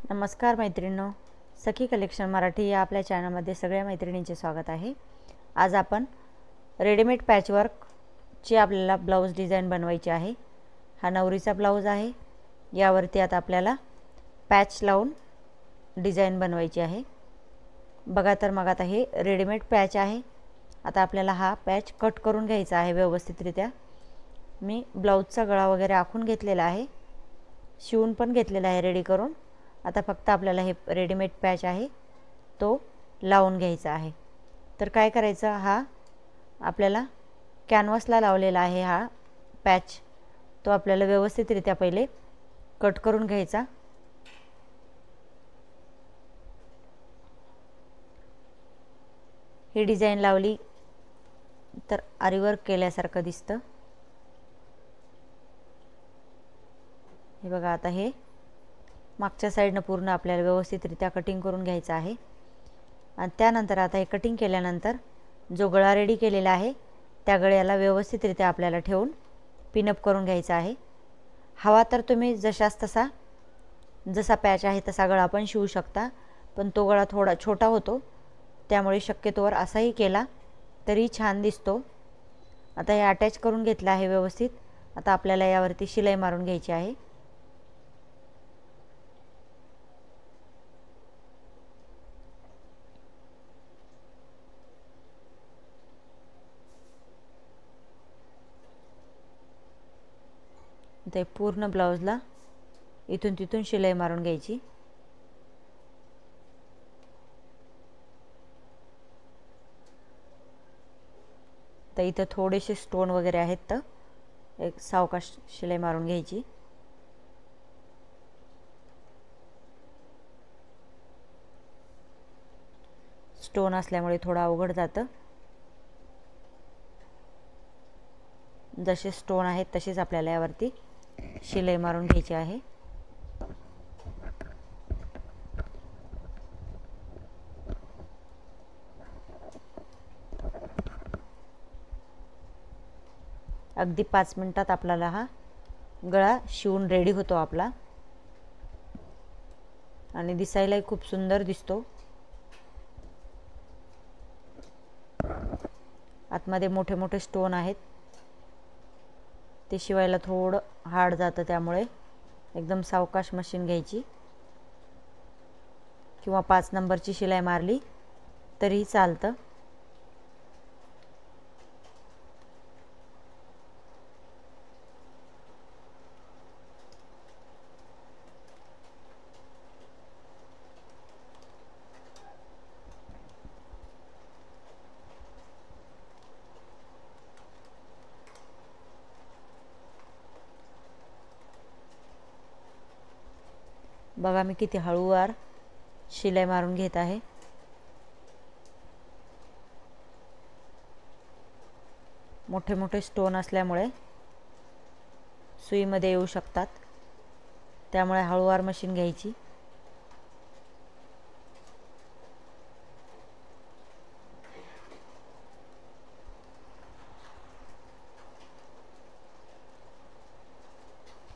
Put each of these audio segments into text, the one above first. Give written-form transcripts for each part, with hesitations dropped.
नमस्कार मैत्रिणींनो, सखी कलेक्शन मराठी या आपल्या चॅनलमध्ये सगळ्या मैत्रिणींचे स्वागत आहे। आज आपण रेडीमेड पॅचवर्कची आपल्याला ब्लाउज डिझाइन बनवायची आहे। हा नवरीचा ब्लाउज आहे। यावरती आता आपल्याला पॅच लावून डिझाइन बनवायची आहे। बघा तर मग आता हे रेडीमेड पॅच आहे। आता आपल्याला हा पॅच कट करून घ्यायचा आहे व्यवस्थितरित्या। मी ब्लाउजचा गळा वगैरे आखून घेतलेला आहे, शिवून पण घेतलेला आहे रेडी करून। आता फक्त आपल्याला हे रेडीमेड पॅच आहे तो लावून घ्यायचा आहे। तर काय करायचं, हा आपल्याला कॅनव्हासला लावलेला आहे हा पॅच, तो आपल्याला व्यवस्थितरित्या पहिले कट करून घ्यायचा। ही डिझाइन लावली तर आरी वर्क केल्यासारखं दिसतं। हे बघा, आता हे मागच्या साइडने पूर्ण आपल्याला व्यवस्थितरित्या कटिंग करून घ्यायचं आहे। आणि त्यानंतर आता हे कटिंग केल्यानंतर जो गळा रेडी केलेला आहे त्या गळ्याला व्यवस्थितरित्या आपल्याला ठेवून पिनअप करून घ्यायचा आहे। हवा तर तुम्ही जसा पॅच आहे तसा गळा पण शिवू शकता, पण तो गळा थोडा छोटा होतो, त्यामुळे शक्यतोवर असाही केला तरी छान दिसतो। आता हे अटॅच करून घेतलं आहे व्यवस्थित। आता आपल्याला यावरती शिलाई मारून घ्यायची आहे। ते पूर्ण ब्लाउजला इथून तिथून शिलाई मारून घ्यायची। तर इथं थोडेसे स्टोन वगैरे आहेत, तर एक सावकाश शिलाई मारून घ्यायची। स्टोन असल्यामुळे थोडं अवघड जातं। जसे स्टोन आहेत तसेच आपल्याला यावरती शिलाई मारून घ्यायची आहे। अगदी 5 मिनिटात आपल्याला हा गळा शिवून रेडी होतो आपला, आणि दिसायलाही खूप सुंदर दिसतो। आतमध्ये मोठे मोठे स्टोन आहेत, ते शिवायला थोडं हार्ड जातं, त्यामुळे एकदम सावकाश मशीन घ्यायची किंवा 5 नंबरची शिलाई मारली तरीही चालतं। बघा मी किती हळूवार शिलाई मारून घेत आहे। मोठे मोठे स्टोन असल्यामुळे सुईमध्ये येऊ शकतात, त्यामुळे हळूवार मशीन घ्यायची।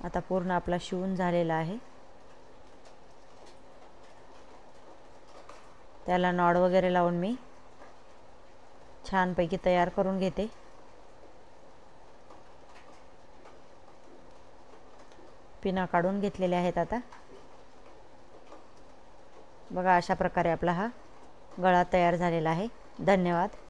आता पूर्ण आपला शिवून झालेला आहे। त्याला नॉड वगैरे लावून मी छानपैकी तयार करून घेते। पिना काढून घेतलेले आहेत। आता बघा, अशा प्रकारे आपला हा गळा तयार झालेला आहे। धन्यवाद।